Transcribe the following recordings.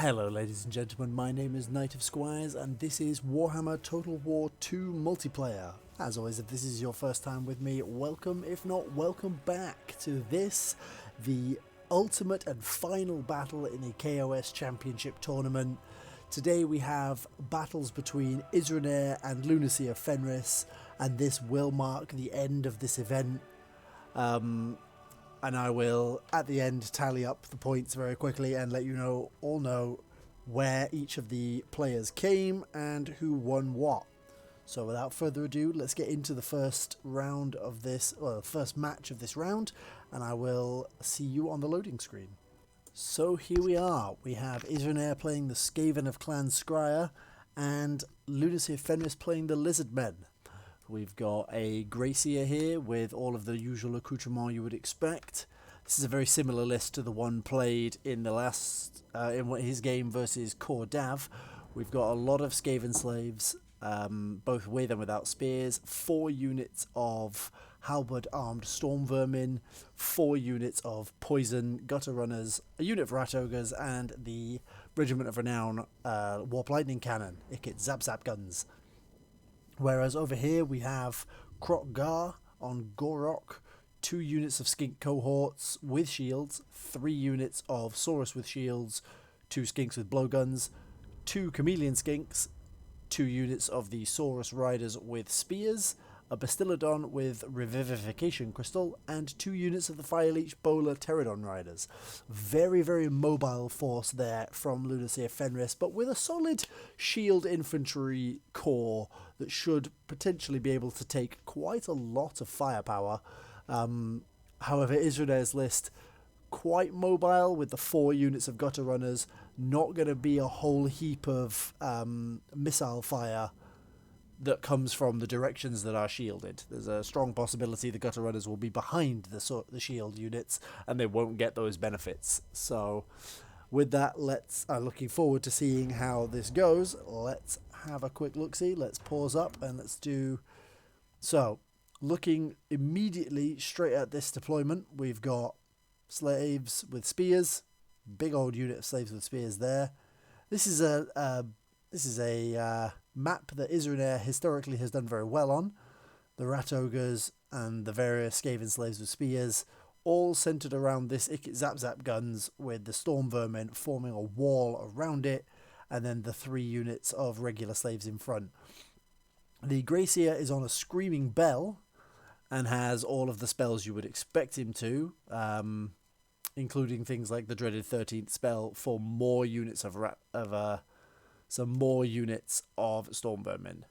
Hello ladies and gentlemen, my name is Knight of Squires and this is Warhammer Total War 2 multiplayer. As always, if this is your first time with me, welcome. If not, welcome back to this, the ultimate and final battle in the KoS Championship Tournament. Today we have battles between Isroniar and LunacyOfFenris, and this will mark the end of this event. And I will, at the end, tally up the points very quickly and let you all know where each of the players came and who won what. So without further ado, let's get into the first round of this, well, first match of this round, and I will see you on the loading screen. So here we are. We have Isroniar playing the Skaven of Clan Scryer and LunacyOfFenris playing the Lizardmen. We've got a Gracier here with all of the usual accoutrement you would expect. This is a very similar list to the one played in the last, in his game versus KoS. We've got a lot of Skaven slaves, both with and without spears, 4 units of halberd armed storm vermin, 4 units of poison gutter runners, a unit of rat ogres, and the Regiment of Renown warp lightning cannon, Ikit zap zap guns. Whereas over here we have Krokgar on Gorok, 2 units of skink cohorts with shields, 3 units of Saurus with shields, 2 skinks with blowguns, 2 chameleon skinks, 2 units of the Saurus riders with spears, a Bastillodon with revivification crystal, and 2 units of the Fireleech Bowler Pterodon riders. Very, very mobile force there from LunacyOfFenris, but with a solid shield infantry core that should potentially be able to take quite a lot of firepower. However, Isroniar's list quite mobile with the 4 units of gutter runners, not going to be a whole heap of missile fire that comes from the directions that are shielded. There's a strong possibility the gutter runners will be behind the shield units and they won't get those benefits. So with that, looking forward to seeing how this goes. Let's have a quick look-see. Let's pause up and let's do... So, looking immediately straight at this deployment, we've got slaves with spears. Big old unit of slaves with spears there. This is a map that Isroniar historically has done very well on. The rat ogres and the various Skaven slaves with spears, all centered around this Ikit zap zap guns with the storm vermin forming a wall around it, and then the 3 units of regular slaves in front. The Gracier is on a screaming bell and has all of the spells you would expect him to, including things like the dreaded 13th spell for more units of some more units of storm vermin.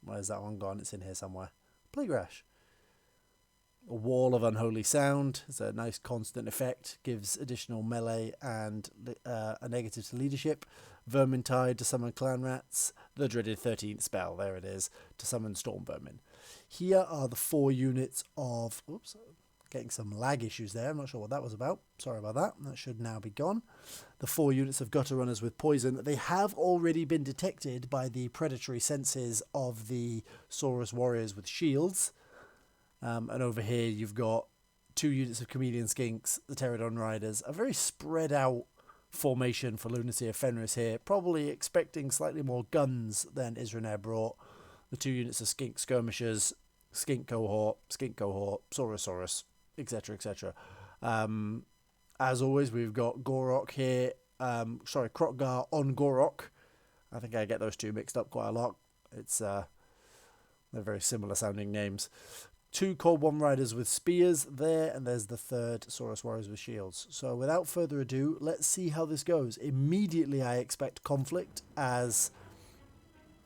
Where's that one gone? It's in here somewhere. Plague Rash. A wall of unholy sound. It's a nice constant effect. Gives additional melee and a negative to leadership. Vermintide to summon clan rats. The dreaded 13th spell. There it is. To summon storm vermin. Here are the 4 units of... Oops. Getting some lag issues there. I'm not sure what that was about. Sorry about that. That should now be gone. The 4 units of gutter runners with poison. They have already been detected by the predatory senses of the Saurus warriors with shields. And over here you've got 2 units of chameleon skinks, the Pterodon riders. A very spread out formation for LunacyOfFenris here. Probably expecting slightly more guns than Isroniar brought. The 2 units of skink skirmishers, skink cohort, Saurus, etc, etc. As always, we've got Gorok here. Krokgar on Gorok. I think I get those 2 mixed up quite a lot. It's they're very similar sounding names. 2 Cold One riders with spears there, and there's the 3rd Saurus warriors with shields. So without further ado, let's see how this goes. Immediately I expect conflict, as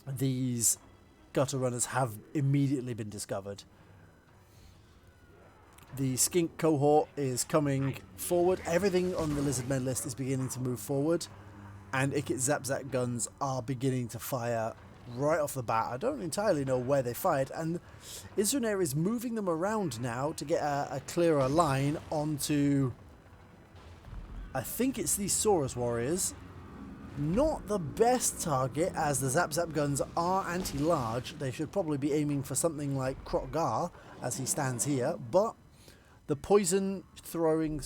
these gutter runners have immediately been discovered. The skink cohort is coming forward. Everything on the Lizardmen list is beginning to move forward, and Ikit zap zap guns are beginning to fire right off the bat. I don't entirely know where they fired, and Isroniar is moving them around now to get a clearer line onto, I think it's these Saurus warriors. Not the best target, as the zap zap guns are anti-large. They should probably be aiming for something like Krokgar as he stands here, but the poison throwing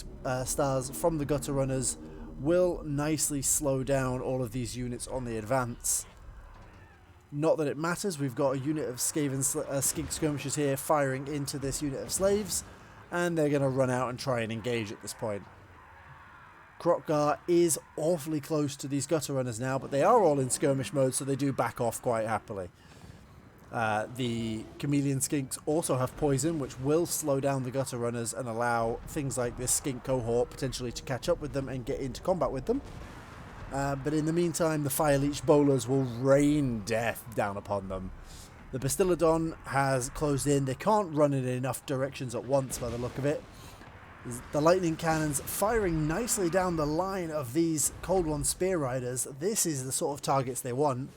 stars from the gutter runners will nicely slow down all of these units on the advance. Not that it matters, we've got a unit of skink skirmishers here firing into this unit of slaves, and they're going to run out and try and engage at this point. Kroq-Gar is awfully close to these gutter runners now, but they are all in skirmish mode, so they do back off quite happily. The chameleon skinks also have poison, which will slow down the gutter runners and allow things like this skink cohort potentially to catch up with them and get into combat with them. But in the meantime, the fire leech bowlers will rain death down upon them. The Bastillodon has closed in. They can't run in enough directions at once by the look of it. The lightning cannons firing nicely down the line of these Cold One Spear Riders. This is the sort of targets they want.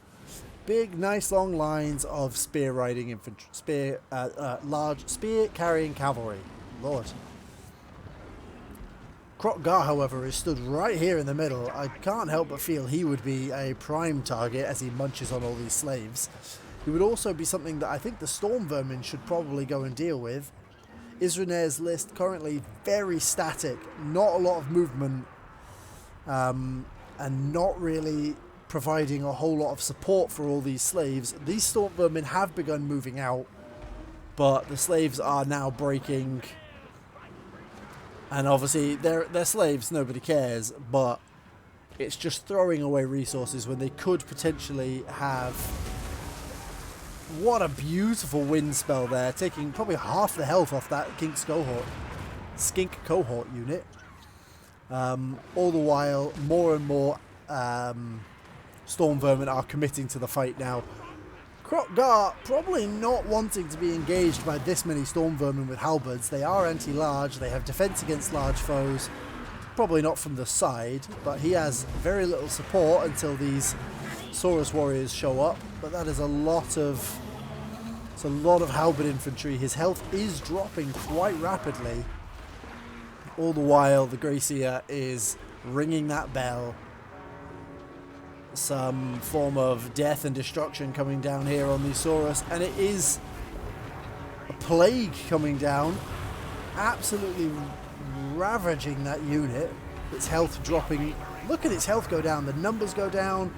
Big, nice long lines of spear riding infantry, large spear carrying cavalry. Lord. Kroq-Gar, however, is stood right here in the middle. I can't help but feel he would be a prime target as he munches on all these slaves. He would also be something that I think the Storm Vermin should probably go and deal with. Isroniar's list currently very static, not a lot of movement, and not really providing a whole lot of support for all these slaves. These Storm Vermin have begun moving out, but the slaves are now breaking, and obviously they're slaves, nobody cares, but it's just throwing away resources when they could potentially have... What a beautiful wind spell there, taking probably half the health off that skink cohort unit. All the while, more and more Storm Vermin are committing to the fight now. Kroq-Gar probably not wanting to be engaged by this many Storm Vermin with halberds. They are anti-large, they have defense against large foes. Probably not from the side, but he has very little support until these Saurus warriors show up, but that is a lot of halberd infantry. His health is dropping quite rapidly. All the while the Gracia is ringing that bell. Some form of death and destruction coming down here on the Saurus, and it is a plague coming down, absolutely ravaging that unit. Its health dropping. Look at its health go down, the numbers go down.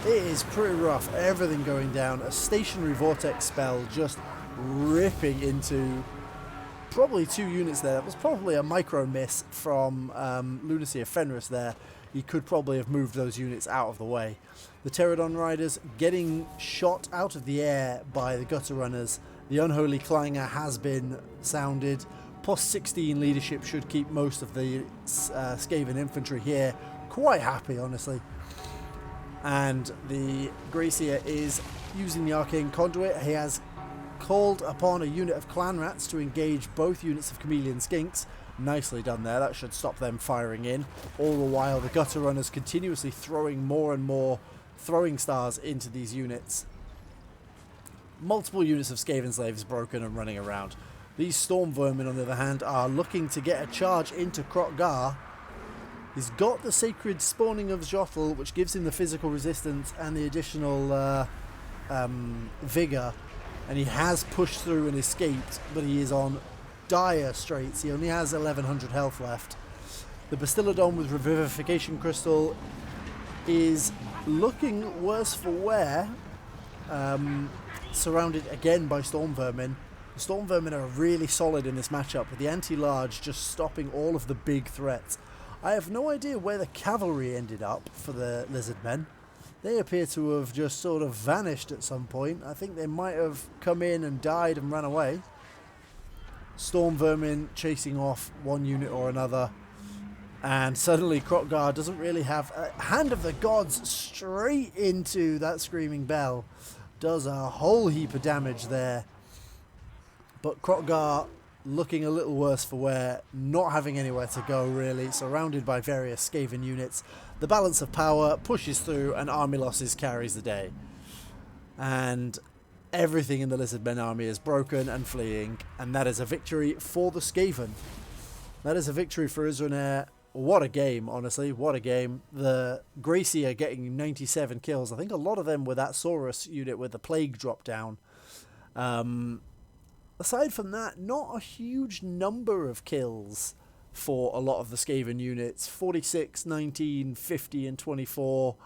It is pretty rough, everything going down. A stationary vortex spell just ripping into probably 2 units there. That was probably a micro miss from LunacyOfFenris there. He could probably have moved those units out of the way. The Pterodon Riders getting shot out of the air by the Gutter Runners. The Unholy Clangor has been sounded. Post 16 leadership should keep most of the Skaven infantry here. Quite happy, honestly. And the Gracia is using the Arcane Conduit. He has called upon a unit of Clan Rats to engage both units of Chameleon Skinks. Nicely done there. That should stop them firing in. All the while, the Gutter Runners continuously throwing more and more throwing stars into these units. Multiple units of Skaven Slaves broken and running around. These Storm Vermin, on the other hand, are looking to get a charge into Kroq-Gar. He's got the Sacred Spawning of Jotl, which gives him the physical resistance and the additional vigor. And he has pushed through and escaped, but he is on dire straits. He only has 1100 health left. The Bastillodon with Revivification Crystal is looking worse for wear. Surrounded again by Storm Vermin. The Storm Vermin are really solid in this matchup, with the anti-large just stopping all of the big threats. I have no idea where the cavalry ended up for the lizard men. They appear to have just sort of vanished at some point. I think they might have come in and died and ran away. Storm Vermin chasing off one unit or another. And suddenly Kroq-Gar doesn't really have a Hand of the Gods straight into that Screaming Bell. Does a whole heap of damage there. But Kroq-Gar looking a little worse for wear, not having anywhere to go really, surrounded by various Skaven units. The balance of power pushes through and army losses carries the day. And everything in the Lizardmen army is broken and fleeing, and that is a victory for the Skaven. That is a victory for Isroniar. What a game, honestly, what a game. The Gracia getting 97 kills. I think a lot of them were that Saurus unit with the plague drop down. Aside from that, not a huge number of kills for a lot of the Skaven units. 46, 19, 50 and 24.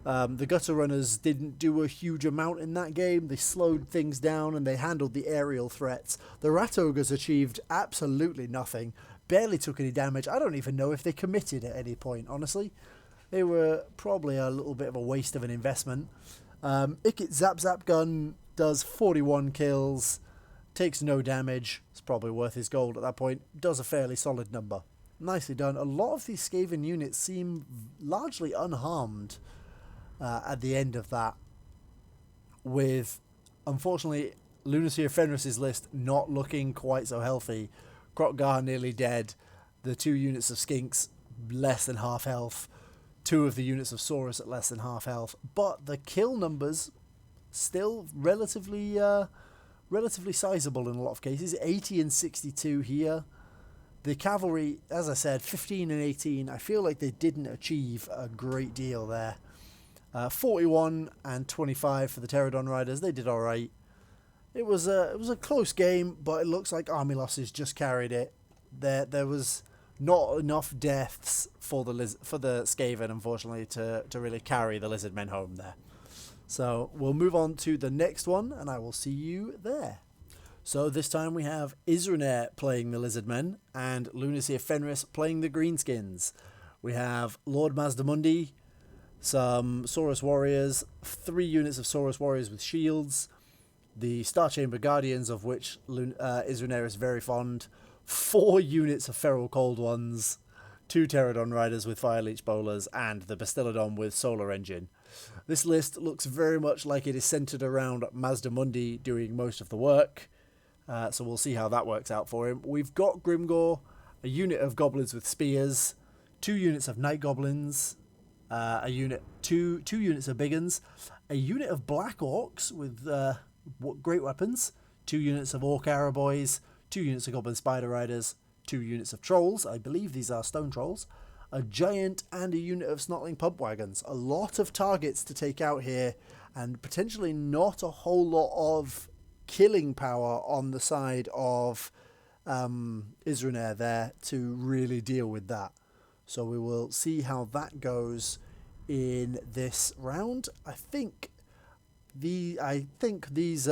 The Gutter Runners didn't do a huge amount in that game. They slowed things down and they handled the aerial threats. The Rat Ogres achieved absolutely nothing. Barely took any damage. I don't even know if they committed at any point, honestly. They were probably a little bit of a waste of an investment. Ikit Zap Zap Gun does 41 kills. Takes no damage. It's probably worth his gold at that point. Does a fairly solid number. Nicely done. A lot of these Skaven units seem largely unharmed at the end of that. With, unfortunately, LunacyOfFenris' list not looking quite so healthy. Krokgar nearly dead. The 2 units of Skinks less than half health. 2 of the units of Saurus at less than half health. But the kill numbers still relatively sizable in a lot of cases. 80 and 62 here. The cavalry, as I said, 15 and 18. I feel like they didn't achieve a great deal there. 41 and 25 for the Pterodon Riders. They did all right. It was a close game, but it looks like army losses just carried it. There was not enough deaths for the Skaven, unfortunately, to really carry the Lizardmen home there. So we'll move on to the next one, and I will see you there. So this time we have Isroniar playing the Lizardmen and LunacyOfFenris playing the Greenskins. We have Lord Mazdamundi, some Saurus Warriors, 3 units of Saurus Warriors with shields, the Star Chamber Guardians, of which Isroniar is very fond, 4 units of Feral Cold Ones, 2 Pterodon Riders with Fire Leech Bowlers, and the Bastillodon with Solar Engine. This list looks very much like it is centered around Mazdamundi doing most of the work, so we'll see how that works out for him. We've got Grimgor, a unit of Goblins with Spears, 2 units of Night Goblins, two units of Biggins, a unit of Black Orcs with great weapons, 2 units of Orc Arrowboys, 2 units of Goblin Spider Riders, 2 units of Trolls, I believe these are Stone Trolls, a Giant and a unit of Snotling Pump Wagons. A lot of targets to take out here, and potentially not a whole lot of killing power on the side of Isroniar there to really deal with that. So we will see how that goes in this round. I think these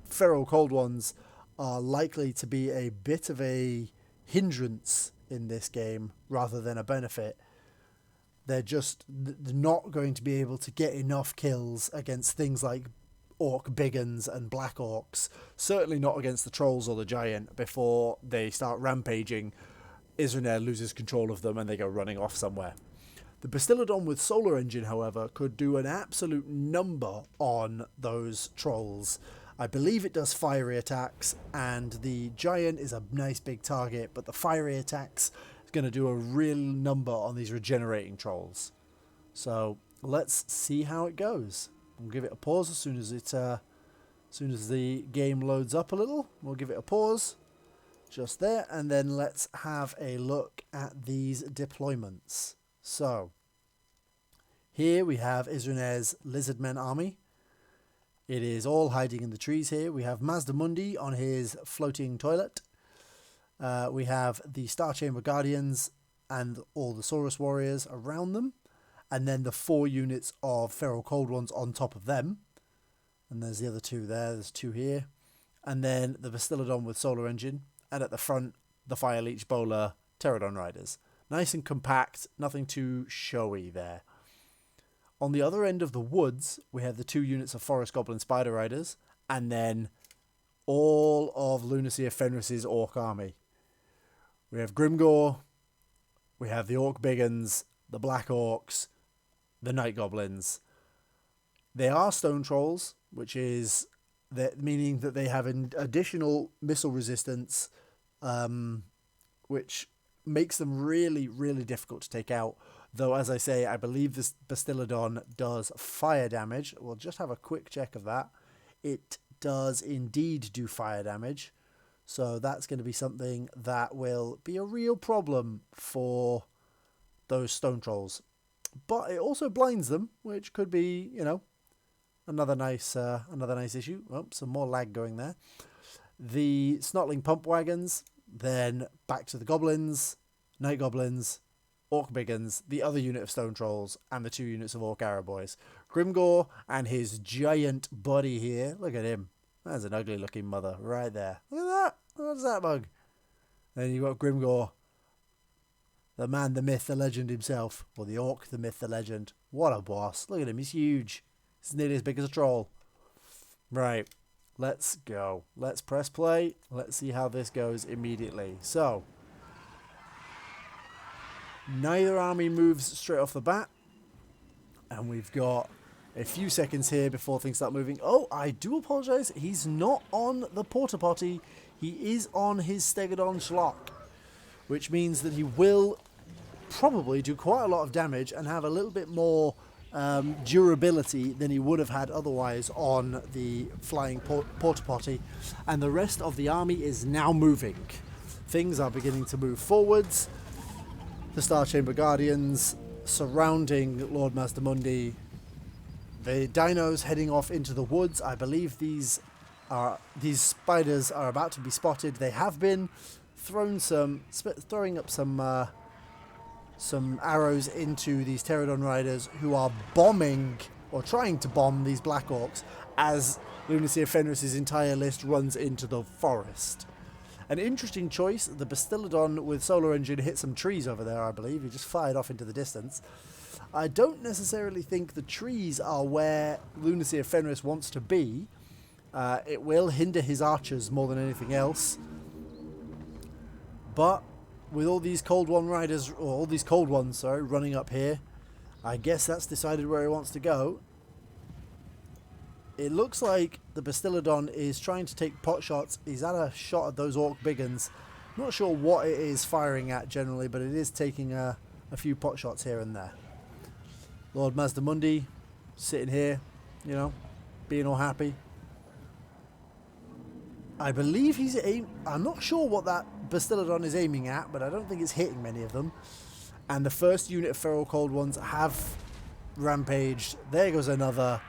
Feral Cold Ones are likely to be a bit of a hindrance in this game rather than a benefit. They're just not going to be able to get enough kills against things like Orc Biggins and Black Orcs. Certainly not against the Trolls or the Giant before they start rampaging. Isroniar loses control of them and they go running off somewhere. The Bastillodon with Solar Engine, however, could do an absolute number on those Trolls. I believe it does fiery attacks, and the Giant is a nice big target, but the fiery attacks is going to do a real number on these regenerating Trolls. So let's see how it goes. We'll give it a pause as soon as the game loads up a little. We'll give it a pause just there, and then let's have a look at these deployments. So here we have Isroniar's Lizardmen army. It is all hiding in the trees here. We have Mazdamundi on his floating toilet. We have the Star Chamber Guardians and all the Saurus Warriors around them. And then the 4 units of Feral Cold Ones on top of them. And there's the other 2 there. There's 2 here. And then the Bastillodon with Solar Engine. And at the front, the Fire Leech Bowler Pterodon Riders. Nice and compact. Nothing too showy there. On the other end of the woods, we have the 2 units of Forest Goblin Spider Riders. And then all of LunacyOfFenris' Orc army. We have Grimgor. We have the Orc Biggins. The Black Orcs. The Night Goblins. They are Stone Trolls, which is meaning that they have an additional missile resistance, which makes them really, really difficult to take out. Though, as I say, I believe this Bastillodon does fire damage. We'll just have a quick check of that. It does indeed do fire damage. So that's going to be something that will be a real problem for those Stone Trolls. But it also blinds them, which could be, another nice issue. Oh, some more lag going there. The Snotling Pump Wagons, Then back to the goblins, night goblins, orc biggins, the other unit of stone trolls, and the 2 units of orc arrow boys. Grimgor and his giant buddy here. Look at him. That's an ugly looking mother right there. Look at that. What's that bug? Then you've got Grimgor, the man, the myth, the legend himself. Or the orc, the myth, the legend. What a boss. Look at him. He's huge. He's nearly as big as a troll. Right. Let's go. Let's press play. Let's see how this goes immediately. So, neither army moves straight off the bat. And we've got a few seconds here before things start moving. Oh, I do apologise. He's not on the porta potty. He is on his Stegodon Schlock, which means that he will probably do quite a lot of damage and have a little bit more durability than he would have had otherwise on the flying porta potty. And the rest of the army is now moving. Things are beginning to move forwards. The Star Chamber Guardians surrounding Lord Mazdamundi. The dinos heading off into the woods. I believe these spiders are about to be spotted. They have been throwing up some arrows into these Pterodon riders who are bombing or trying to bomb these Black Orcs as LunacyOfFenris' entire list runs into the forest. An interesting choice. The Bastiladon with Solar Engine hit some trees over there, I believe. He just fired off into the distance. I don't necessarily think the trees are where LunacyOfFenris wants to be. It will hinder his archers more than anything else. But with all these cold ones running up here, I guess that's decided where he wants to go. It looks like the Bastiladon is trying to take pot shots. He's had a shot at those orc biggins. Not sure what it is firing at generally, but it is taking a few pot shots here and there. Lord Mazdamundi sitting here, you know, being all happy. I believe he's I'm not sure what that Bastiladon is aiming at, but I don't think it's hitting many of them. And the first unit of feral cold ones have rampaged. There goes another.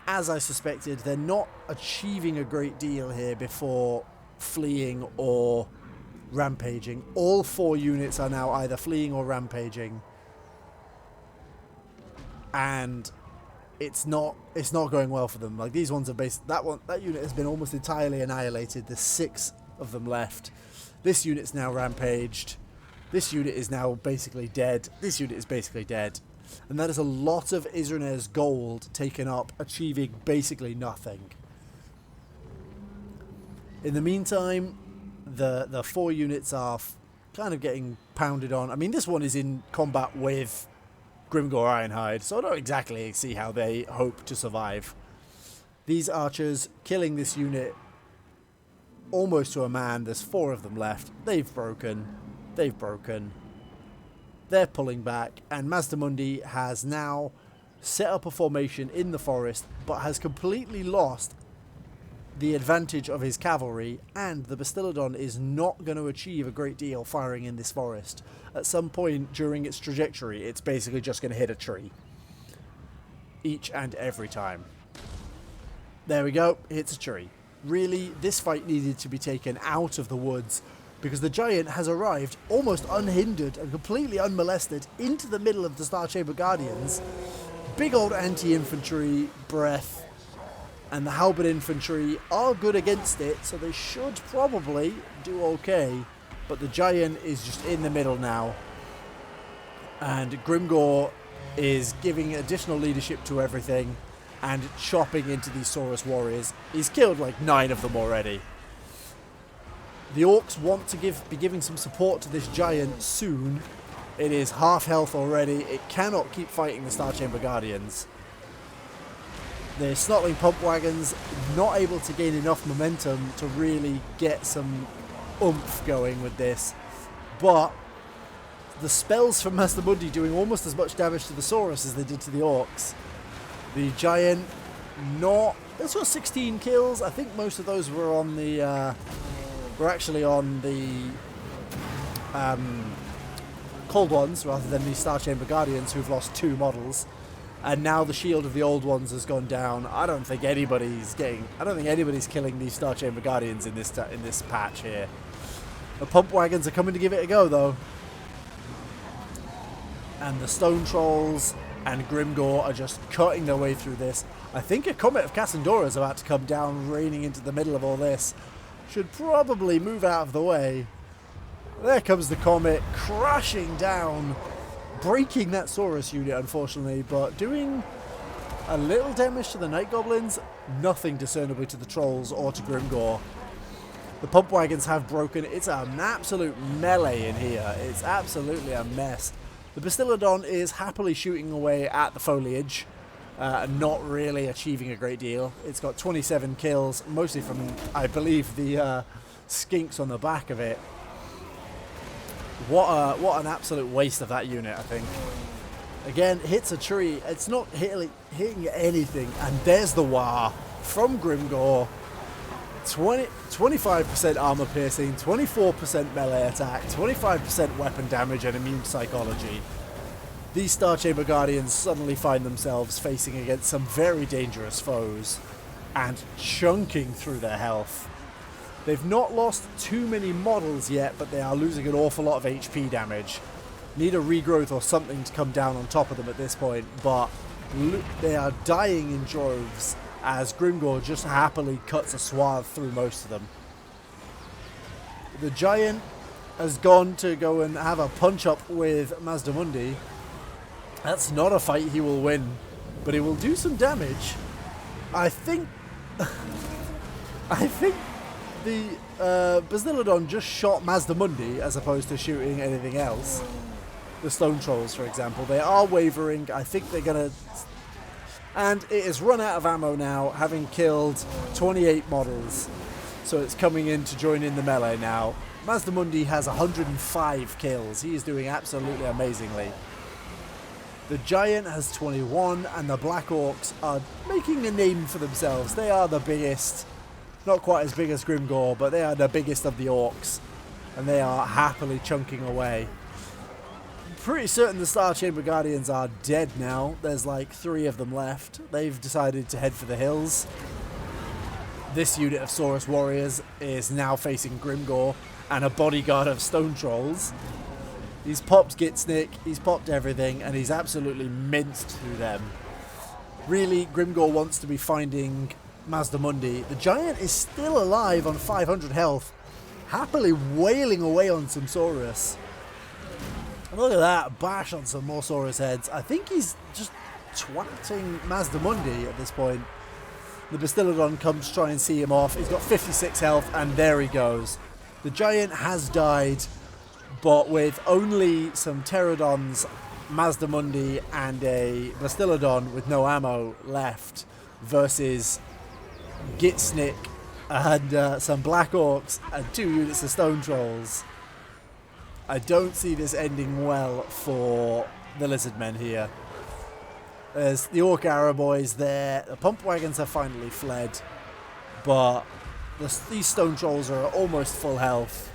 As I suspected, they're not achieving a great deal here before fleeing or rampaging. All 4 units are now either fleeing or rampaging. And it's not going well for them. Like, these ones are that unit has been almost entirely annihilated. There's 6 of them left. This unit's now rampaged. This unit is now basically dead. This unit is basically dead. And that is a lot of Isroniar's gold taken up, achieving basically nothing. In the meantime, the 4 units are kind of getting pounded on. I mean, this one is in combat with Grimgor Ironhide, so I don't exactly see how they hope to survive. These archers killing this unit almost to a man. There's 4 of them left. They've broken. They're pulling back, and Mazdamundi has now set up a formation in the forest, but has completely lost the advantage of his cavalry, and the Bastiladon is not going to achieve a great deal firing in this forest. At some point during its trajectory, it's basically just going to hit a tree. Each and every time. There we go, hits a tree. Really, this fight needed to be taken out of the woods, because the giant has arrived almost unhindered and completely unmolested into the middle of the Star Chamber Guardians. Big old anti-infantry breath, and the halberd infantry are good against it, so they should probably do okay. But the giant is just in the middle now, and Grimgor is giving additional leadership to everything and chopping into these Saurus warriors. He's killed like 9 of them already. The orcs want to be giving some support to this giant soon. It is half health already. It cannot keep fighting the Star Chamber Guardians. The Snotling pump wagons not able to gain enough momentum to really get some oomph going with this. But the spells from Mazdamundi doing almost as much damage to the Saurus as they did to the orcs. The giant that's got 16 kills. I think most of those were on the actually on the cold ones rather than the Star Chamber Guardians, who've lost 2 models. And now the shield of the old ones has gone down. I don't think anybody's killing these Star Chamber Guardians in this patch here. The pump wagons are coming to give it a go, though. And the Stone Trolls and Grimgor are just cutting their way through this. I think a Comet of Cassandora is about to come down, raining into the middle of all this. Should probably move out of the way. There comes the Comet, crashing down, breaking that Saurus unit, unfortunately, but doing a little damage to the Night Goblins, nothing discernibly to the Trolls or to Grimgor. The pump wagons have broken. It's an absolute melee in here. It's absolutely a mess. The Bastiladon is happily shooting away at the foliage, not really achieving a great deal. It's got 27 kills, mostly from, I believe, the skinks on the back of it. What an absolute waste of that unit, I think. Again, hits a tree. It's not hitting anything. And there's the War from Grimgor. 25% armor piercing, 24% melee attack, 25% weapon damage and immune psychology. These Star Chamber Guardians suddenly find themselves facing against some very dangerous foes and chunking through their health. They've not lost too many models yet, but they are losing an awful lot of HP damage. Need a regrowth or something to come down on top of them at this point, but they are dying in droves as Grimgor just happily cuts a swath through most of them. The Giant has gone to go and have a punch-up with Mazdamundi. That's not a fight he will win, but he will do some damage. I think the Bastiladon just shot Mazdamundi as opposed to shooting anything else. The Stone Trolls, for example, they are wavering. I think they're going to... And it has run out of ammo now, having killed 28 models. So it's coming in to join in the melee now. Mazdamundi has 105 kills. He is doing absolutely amazingly. The Giant has 21, and the Black Orcs are making a name for themselves. They are the biggest, not quite as big as Grimgor, but they are the biggest of the Orcs. And they are happily chunking away. Pretty certain the Star Chamber Guardians are dead now. There's like 3 of them left. They've decided to head for the hills. This unit of Saurus Warriors is now facing Grimgor and a bodyguard of Stone Trolls. He's popped Gitsnick, he's popped everything, and he's absolutely minced through them. Really, Grimgor wants to be finding Mazdamundi. The Giant is still alive on 500 health, happily wailing away on some Saurus. Look at that, bash on some more Saurus heads. I think he's just twatting Mazdamundi at this point. The Bastiladon comes to try and see him off. He's got 56 health, and there he goes. The Giant has died, but with only some Pterodons, Mazdamundi, and a Bastiladon with no ammo left versus Gitsnick and some Black Orcs and 2 units of Stone Trolls. I don't see this ending well for the Lizardmen here. There's the Orc Arrow Boys there. The Pump Wagons have finally fled. But these Stone Trolls are almost full health.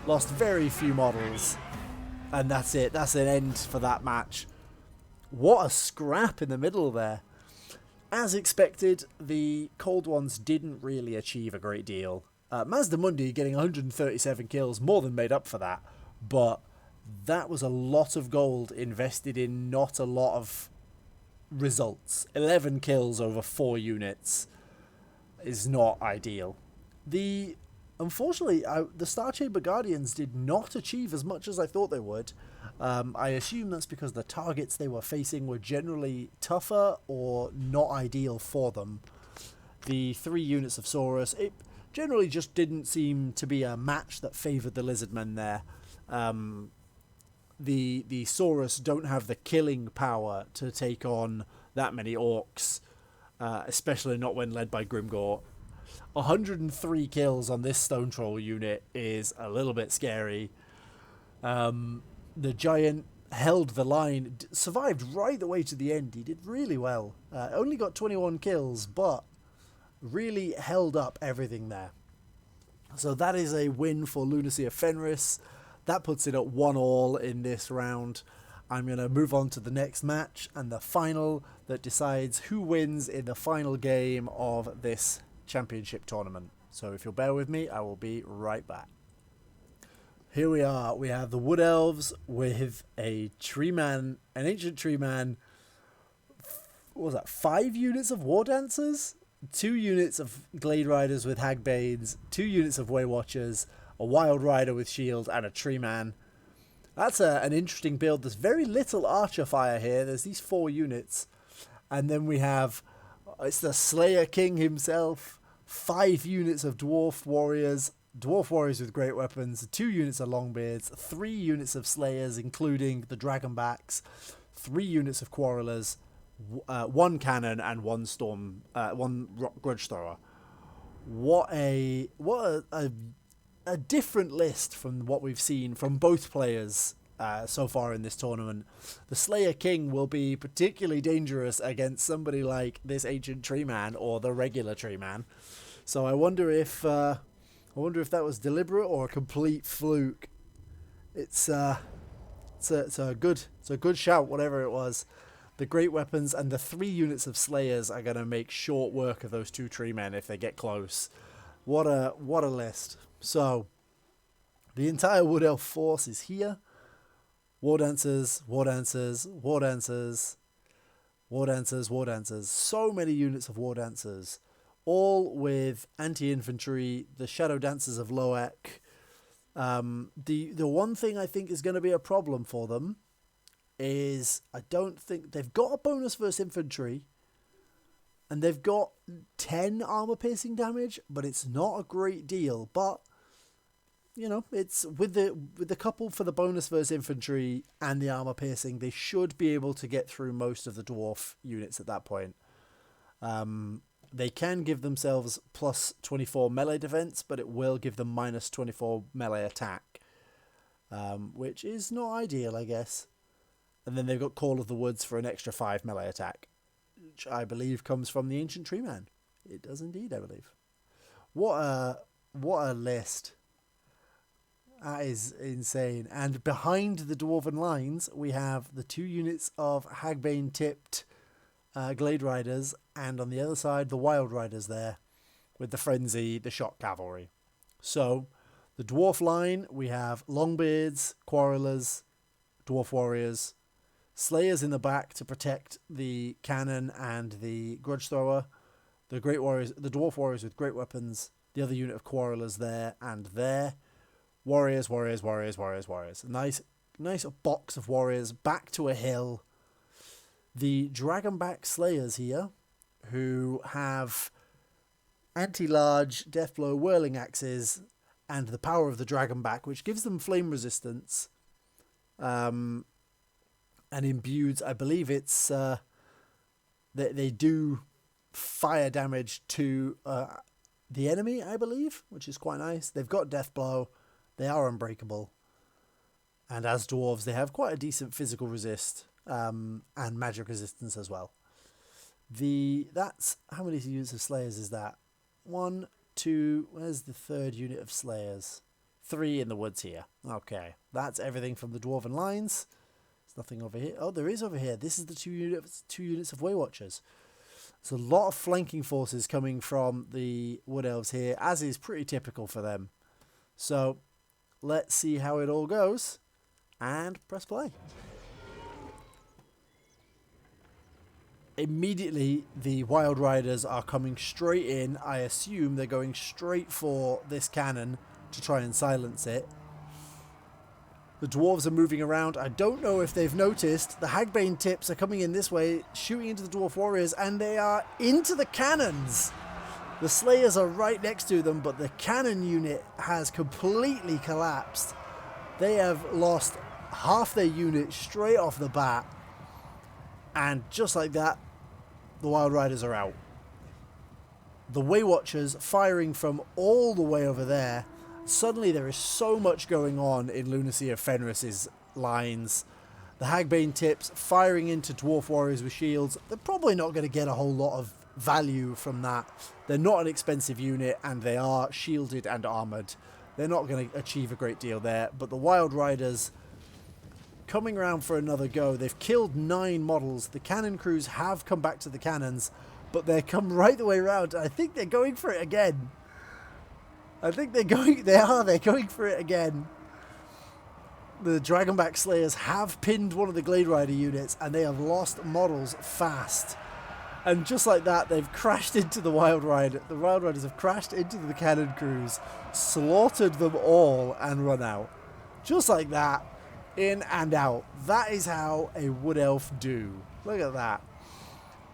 Lost very few models. And that's it. That's an end for that match. What a scrap in the middle there. As expected, the Cold Ones didn't really achieve a great deal. Mazdamundi getting 137 kills more than made up for that. But that was a lot of gold invested in not a lot of results. 11 kills over 4 units is not ideal. Unfortunately, the Star Chamber Guardians did not achieve as much as I thought they would. I assume that's because the targets they were facing were generally tougher or not ideal for them. The 3 units of Saurus, it generally just didn't seem to be a match that favoured the Lizardmen there. The Saurus don't have the killing power to take on that many Orcs, especially not when led by Grimgor. 103 kills on this Stone Troll unit is a little bit scary. The Giant held the line, survived right the way to the end. He did really well. Only got 21 kills, but really held up everything there. So that is a win for LunacyOfFenris. That puts it at 1-1 in this round. I'm going to move on to the next match and the final that decides who wins in the final game of this championship tournament. So if you'll bear with me, I will be right back. Here we are. We have the Wood Elves with a tree man, an ancient tree man. What was that? 5 units of War Dancers, 2 units of Glade Riders with Hagbanes, 2 units of Way Watchers, a Wild Rider with shield, and a tree man. That's an interesting build. There's very little archer fire here. There's these 4 units. And then we have, it's the Slayer King himself, 5 units of Dwarf Warriors with great weapons, 2 units of Longbeards, 3 units of Slayers, including the Dragonbacks, 3 units of Quarrelers, 1 cannon, and 1 Grudge Thrower. What a different list from what we've seen from both players so far in this tournament. The Slayer King will be particularly dangerous against somebody like this Ancient Tree Man or the regular Tree Man. So I wonder if that was deliberate or a complete fluke. It's a good shout, whatever it was. The great weapons and the 3 units of Slayers are going to make short work of those 2 tree men if they get close. What a list. So, the entire Wood Elf force is here. War Dancers, War Dancers, War Dancers, War Dancers, War Dancers. So many units of War Dancers. All with anti-infantry, the Shadow Dancers of Loek. The one thing I think is going to be a problem for them is I don't think they've got a bonus versus infantry, and they've got 10 armor piercing damage, but it's not a great deal. But you know, it's with the couple for the bonus versus infantry and the armor piercing, they should be able to get through most of the dwarf units at that point. They can give themselves plus 24 melee defense, but it will give them minus 24 melee attack, which is not ideal, I guess. And then they've got Call of the Woods for an extra 5 melee attack, which I believe comes from the Ancient Tree Man. It does indeed, I believe. What a list. That is insane. And behind the Dwarven lines, we have the 2 units of Hagbane-tipped Glade Riders, and on the other side, the Wild Riders there, with the Frenzy, the Shock Cavalry. So, the Dwarf line, we have Longbeards, Quarrelers, Dwarf Warriors, Slayers in the back to protect the Cannon and the Grudge Thrower, the Dwarf Warriors with great weapons, the other unit of Quarrelers there and there, Warriors. Nice box of Warriors back to a hill. The Dragonback Slayers here, who have anti-large, Deathblow, Whirling Axes, and the power of the Dragonback, which gives them flame resistance, and imbued, I believe it's, they do fire damage to the enemy, I believe, which is quite nice. They've got Deathblow, they are unbreakable, and as dwarves, they have quite a decent physical resist, and magic resistance as well. That's how many units of Slayers is that? 1, 2. Where's the 3rd unit of Slayers? 3 in the woods here. Okay, that's everything from the Dwarven lines. There's nothing over here. Oh, there is over here. This is the 2 units of Way Watchers. There's a lot of flanking forces coming from the Wood Elves here, as is pretty typical for them. So let's see how it all goes, and press play. Immediately, the Wild Riders are coming straight in. I assume they're going straight for this cannon to try and silence it. The dwarves are moving around. I don't know if they've noticed. The Hagbane tips are coming in this way, shooting into the Dwarf Warriors, and they are into the cannons. The Slayers are right next to them, but the cannon unit has completely collapsed. They have lost half their unit straight off the bat. And just like that, the Wild Riders are out. The Way Watchers firing from all the way over there. Suddenly there is so much going on in LunacyOfFenris' lines. The Hagbane tips firing into Dwarf Warriors with shields. They're probably not going to get a whole lot of value from that. They're not an expensive unit, and they are shielded and armoured. They're not going to achieve a great deal there. But the Wild Riders coming around for another go. They've killed 9 models. The cannon crews have come back to the cannons, but they come right the way around. I think they're going for it again. They're going for it again. The Dragonback Slayers have pinned one of the Glade Rider units, and they have lost models fast. And just like that, they've crashed into the Wild Rider. The Wild Riders have crashed into the cannon crews, slaughtered them all, and run out. Just like that, in and out. That is how a Wood Elf do. Look at that.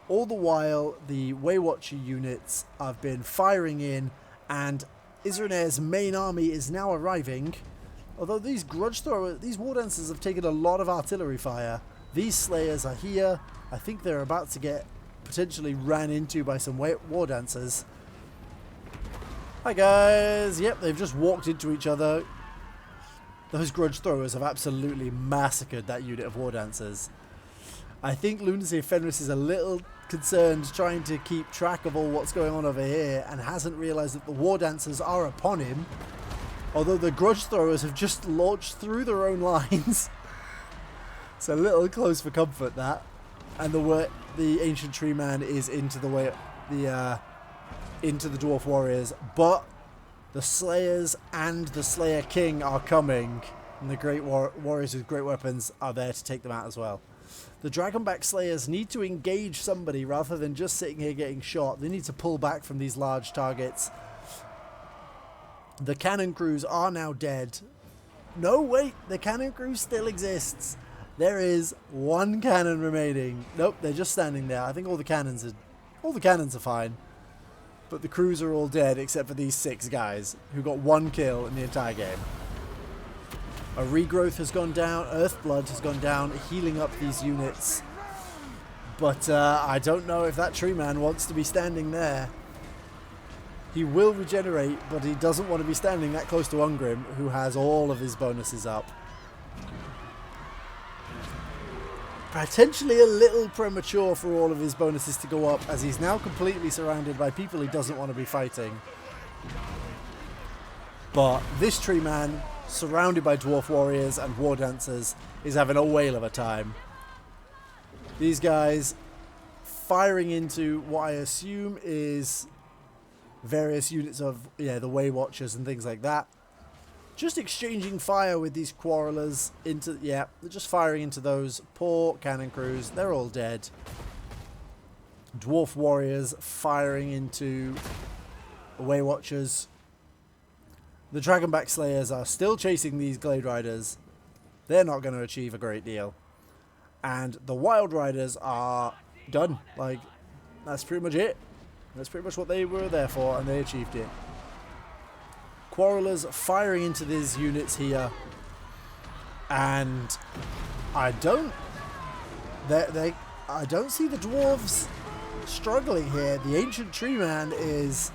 All the while, the Waywatcher units have been firing in, and Isroniar's main army is now arriving. Although these Grudge Throwers, these War Dancers have taken a lot of artillery fire. These Slayers are here. I think they're about to get potentially ran into by some War Dancers. Hi guys. Yep, they've just walked into each other. Those Grudge Throwers have absolutely massacred that unit of War Dancers. I think LunacyOfFenris is a little concerned trying to keep track of all what's going on over here and hasn't realised that the War Dancers are upon him. Although the Grudge Throwers have just launched through their own lines. It's a little close for comfort, that. And the Ancient Tree Man is into the Dwarf Warriors, but the Slayers and the Slayer King are coming, and the Great Warriors with great weapons are there to take them out as well. The Dragonback Slayers need to engage somebody rather than just sitting here getting shot. They need to pull back from these large targets. The cannon crews are now dead. No, wait, the cannon crew still exists. There is one cannon remaining. Nope, they're just standing there. I think all the cannons are fine. But the crews are all dead except for these 6 guys who got 1 kill in the entire game. A regrowth has gone down, Earthblood has gone down, healing up these units. But I don't know if that tree man wants to be standing there. He will regenerate, but he doesn't want to be standing that close to Ungrim, who has all of his bonuses up. Potentially a little premature for all of his bonuses to go up, as he's now completely surrounded by people he doesn't want to be fighting. But this tree man, surrounded by Dwarf Warriors and War Dancers, is having a whale of a time. These guys firing into what I assume is various units of the Waywatchers and things like that. Just exchanging fire with these quarrelers into, they're just firing into those poor cannon crews. They're all dead. Dwarf Warriors firing into Waywatchers. The Dragonback Slayers are still chasing these Glade Riders. They're not going to achieve a great deal. And the Wild Riders are done. Like, that's pretty much it. That's pretty much what they were there for, and they achieved it. Quarrelers firing into these units here, and I don't see the dwarves struggling here. The Ancient Tree Man is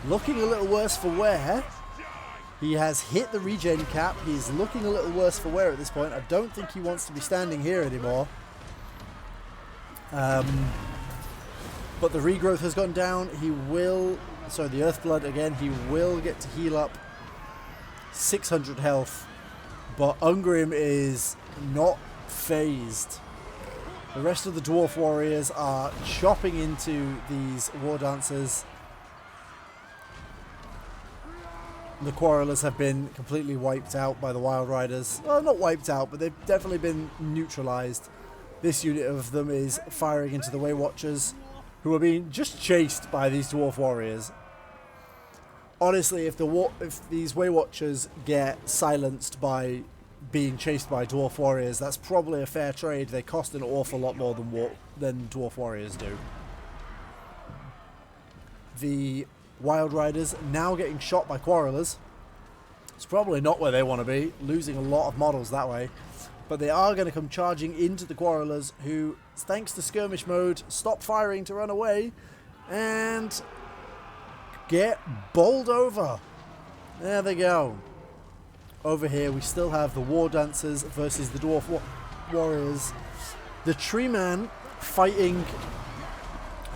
looking a little worse for wear. He has hit the regen cap. He's looking a little worse for wear at this point. I don't think he wants to be standing here anymore. But the regrowth has gone down. The Earthblood again, he will get to heal up 600 health. But Ungrim is not phased. The rest of the Dwarf Warriors are chopping into these War Dancers. The Quarrelers have been completely wiped out by the Wild Riders. Well, not wiped out, but they've definitely been neutralized. This unit of them is firing into the Waywatchers, who are being just chased by these Dwarf Warriors. Honestly, if these Waywatchers get silenced by being chased by Dwarf Warriors, that's probably a fair trade. They cost an awful lot more than Dwarf Warriors do. The Wild Riders now getting shot by Quarrelers. It's probably not where they want to be, losing a lot of models that way. But they are going to come charging into the Quarrelers, who, thanks to skirmish mode, stop firing to run away and get bowled over. There they go. Over here we still have the War Dancers versus the Dwarf Warriors. The Tree Man fighting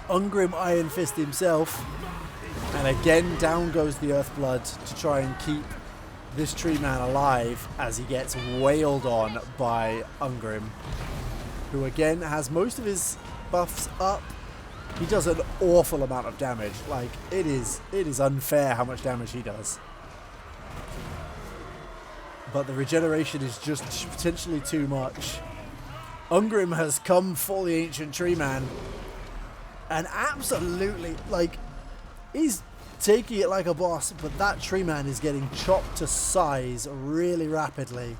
Ungrim Iron Fist himself. And again down goes the Earthblood to try and keep this Tree Man alive as he gets wailed on by Ungrim, who again has most of his buffs up. He does an awful amount of damage. Like, it is unfair how much damage he does. but the regeneration is just potentially too much. Ungrim has come for the Ancient Tree Man, and absolutely, like, he's taking it like a boss, but that Tree Man is getting chopped to size really rapidly.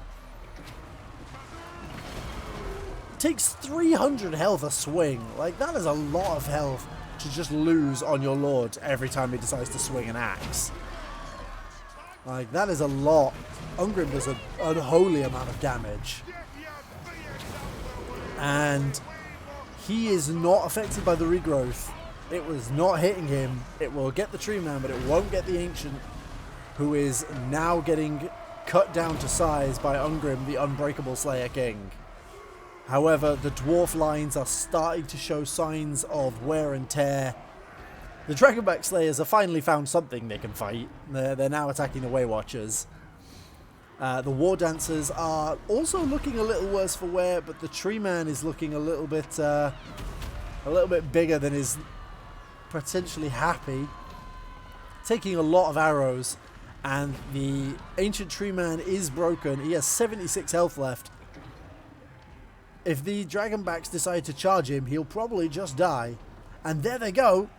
Takes 300 health a swing. Like, that is a lot of health to just lose on your Lord every time he decides to swing an axe. Like, that is a lot. Ungrim does an unholy amount of damage. And he is not affected by the regrowth. It was not hitting him. It will get the Tree Man, but it won't get the Ancient, who is now getting cut down to size by Ungrim, the Unbreakable Slayer King. However, the dwarf lines are starting to show signs of wear and tear. The Dragonback Slayers have finally found something they can fight. They're now attacking the Waywatchers. The War Dancers are also looking a little worse for wear, but the Tree Man is looking a little bit bigger than is potentially happy. Taking a lot of arrows, and the Ancient Tree Man is broken. He has 76 health left. If the Dragonbacks decide to charge him, he'll probably just die. And there they go.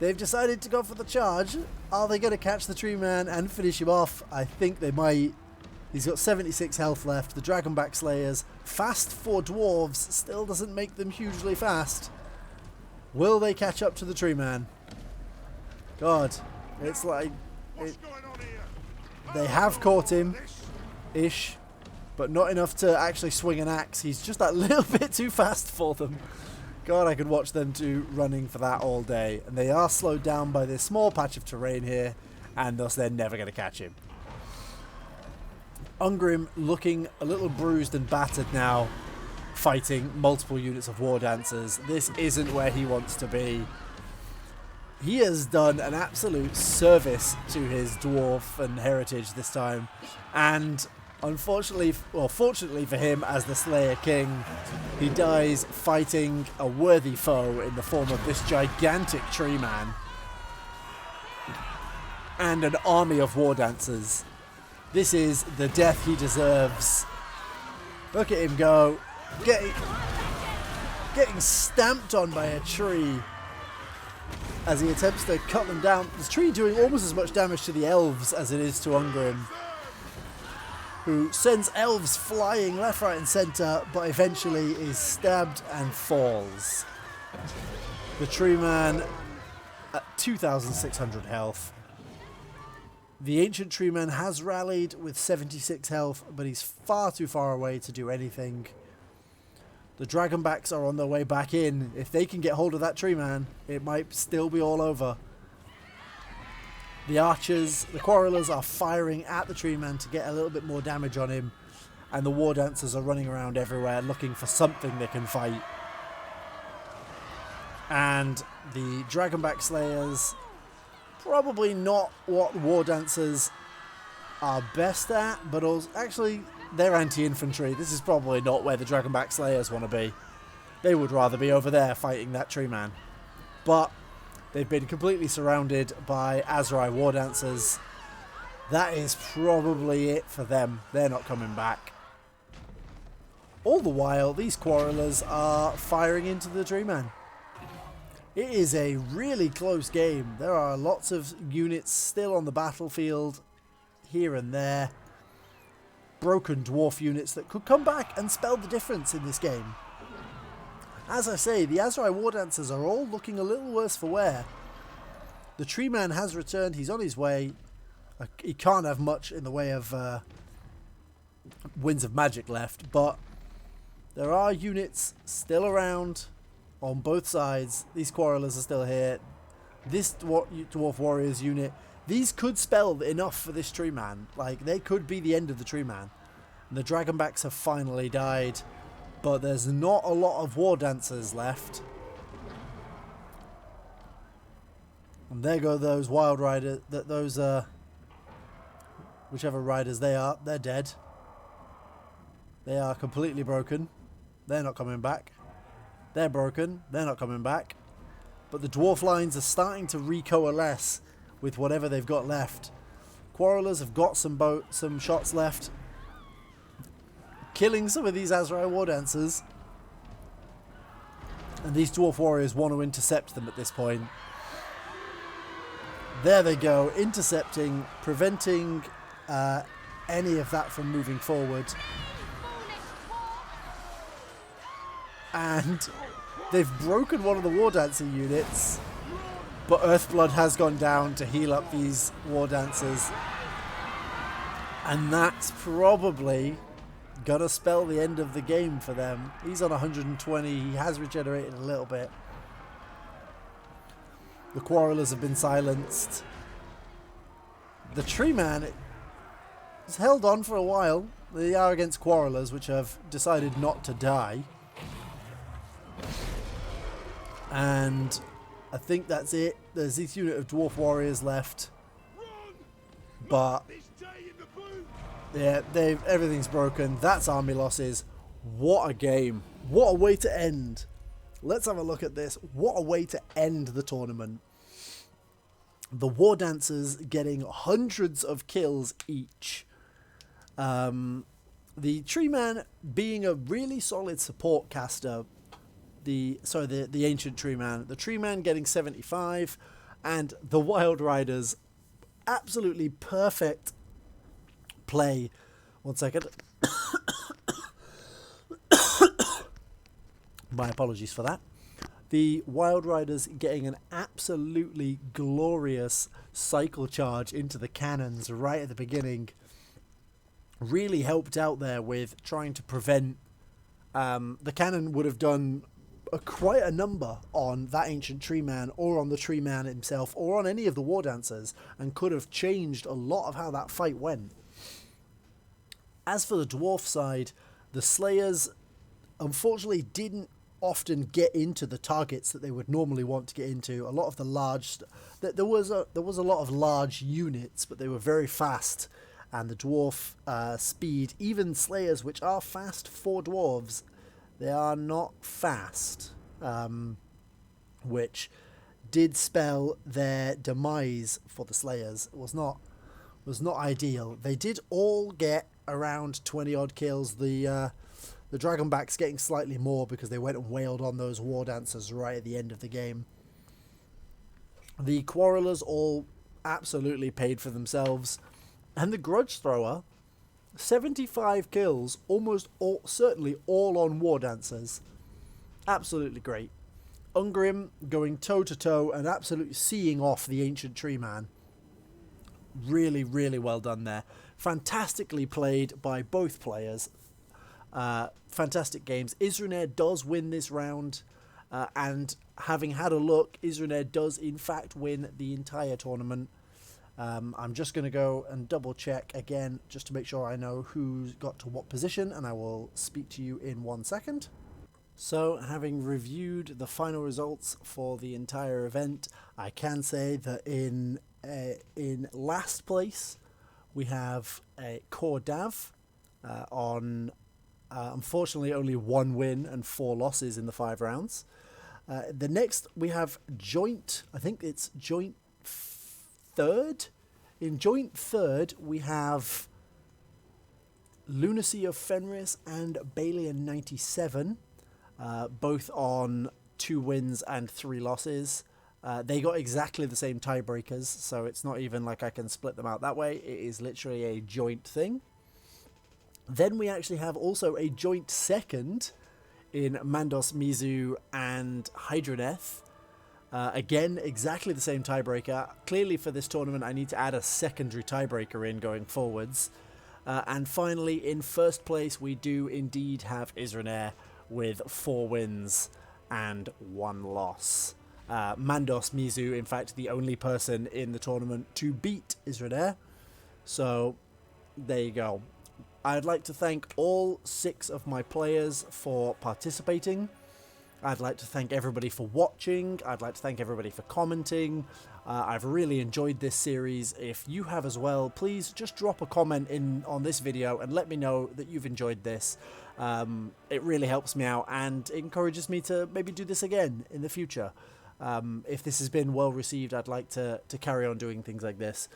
They've decided to go for the charge. Are they going to catch the Tree Man and finish him off? I think they might. He's got 76 health left. The Dragonback Slayers, fast for dwarves, still doesn't make them hugely fast. Will they catch up to the Tree Man? God, it's like... They have caught him, ish. But not enough to actually swing an axe. He's just that little bit too fast for them. God, I could watch them two running for that all day. And they are slowed down by this small patch of terrain here, and thus they're never going to catch him. Ungrim looking a little bruised and battered now, fighting multiple units of War Dancers. This isn't where he wants to be. He has done an absolute service to his dwarf and heritage this time. And unfortunately, or fortunately for him as the Slayer King, he dies fighting a worthy foe in the form of this gigantic Tree Man and an army of War Dancers. This is the death he deserves. Look at him go. Getting stamped on by a tree as he attempts to cut them down. This tree doing almost as much damage to the elves as it is to Ungrim, who sends elves flying left, right and centre, but eventually is stabbed and falls. The Tree Man at 2,600 health. The Ancient Tree Man has rallied with 76 health, but he's far too far away to do anything. The Dragonbacks are on their way back in. If they can get hold of that Tree Man, it might still be all over. The archers, the quarrelers are firing at the Tree Man to get a little bit more damage on him, and the War Dancers are running around everywhere looking for something they can fight. And the Dragonback Slayers, probably not what War Dancers are best at, but also, actually, they're anti-infantry. This is probably not where the Dragonback Slayers want to be. They would rather be over there fighting that Tree Man. But they've been completely surrounded by Azrai War Dancers. That is probably it for them. They're not coming back. All the while, these quarrelers are firing into the Tree Man. It is a really close game. There are lots of units still on the battlefield, here and there. Broken dwarf units that could come back and spell the difference in this game. As I say, the Azrai War Dancers are all looking a little worse for wear. The Tree Man has returned. He's on his way. He can't have much in the way of Winds of Magic left, but there are units still around on both sides. These quarrelers are still here. This Dwarf Warriors unit, these could spell enough for this Tree Man. Like, they could be the end of the Tree Man. And the Dragonbacks have finally died, but there's not a lot of War Dancers left. And there go those Wild Riders, whichever riders they are, they're dead. They are completely broken. They're not coming back. They're broken. They're not coming back. But the dwarf lines are starting to recoalesce with whatever they've got left. Quarrelers have got some shots left. killing some of these Azrai War Dancers. And these Dwarf Warriors want to intercept them at this point. There they go, intercepting, preventing any of that from moving forward. And they've broken one of the War Dancer units, but Earthblood has gone down to heal up these War Dancers. And that's probably gonna spell the end of the game for them. He's on 120, he has regenerated a little bit. The Quarrelers have been silenced. The Tree Man has held on for a while. They are against Quarrelers, which have decided not to die. And I think that's it. There's this unit of Dwarf Warriors left. But yeah, everything's broken. That's army losses. What a game. What a way to end. Let's have a look at this. What a way to end the tournament. The War Dancers getting hundreds of kills each. The Tree Man being a really solid support caster. The Ancient Tree Man. The Tree Man getting 75. And the Wild Riders, absolutely perfect play. 1 second. My apologies for that. The Wild Riders getting an absolutely glorious cycle charge into the cannons right at the beginning. Really helped out there with trying to prevent... the cannon would have done quite a number on that Ancient Tree Man, or on the Tree Man himself, or on any of the War Dancers, and could have changed a lot of how that fight went. As for the Dwarf side, the Slayers unfortunately didn't often get into the targets that they would normally want to get into. A lot of the large... There was a lot of large units, but they were very fast. And the Dwarf speed, even Slayers, which are fast for Dwarves, they are not fast. Which did spell their demise for the Slayers. It was not ideal. They did all get around 20 odd kills. The Dragonbacks getting slightly more because they went and wailed on those War Dancers right at the end of the game. The Quarrelers all absolutely paid for themselves. And the Grudge Thrower, 75 kills, certainly all on War Dancers. Absolutely great. Ungrim going toe-to-toe and absolutely seeing off the Ancient Tree Man. Really, really well done there. Fantastically played by both players. Fantastic games. Isroniar does win this round, and having had a look, Isroniar does in fact win the entire tournament. I'm just going to go and double check again just to make sure I know who's got to what position, and I will speak to you in 1 second. So, having reviewed the final results for the entire event, I can say that in last place we have a KoS on unfortunately only 1 win and 4 losses in the 5 rounds. The next we have joint, I think it's joint third. In joint third we have LunacyOfFenris and Balian97, both on 2 wins and 3 losses. They got exactly the same tiebreakers, so it's not even like I can split them out that way. It is literally a joint thing. Then we actually have also a joint second in Mandos Mizu and Hydroneth. Again, exactly the same tiebreaker. Clearly for this tournament I need to add a secondary tiebreaker in going forwards. And finally, in first place we do indeed have Isroniar with 4 wins and 1 loss. Mandos Mizu, in fact, the only person in the tournament to beat Isroniar. So, there you go. I'd like to thank all 6 of my players for participating. I'd like to thank everybody for watching. I'd like to thank everybody for commenting. I've really enjoyed this series. If you have as well, please just drop a comment on this video and let me know that you've enjoyed this. It really helps me out and encourages me to maybe do this again in the future. If this has been well received, I'd like to carry on doing things like this.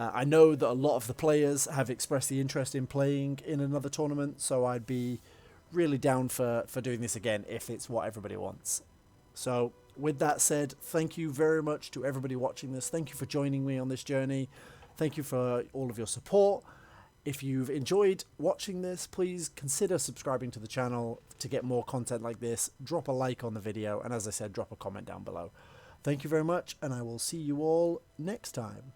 I know that a lot of the players have expressed the interest in playing in another tournament, so I'd be really down for doing this again if it's what everybody wants. So with that said, thank you very much to everybody watching this. Thank you for joining me on this journey. Thank you for all of your support. If you've enjoyed watching this, please consider subscribing to the channel to get more content like this. Drop a like on the video, and as I said, drop a comment down below. Thank you very much, and I will see you all next time.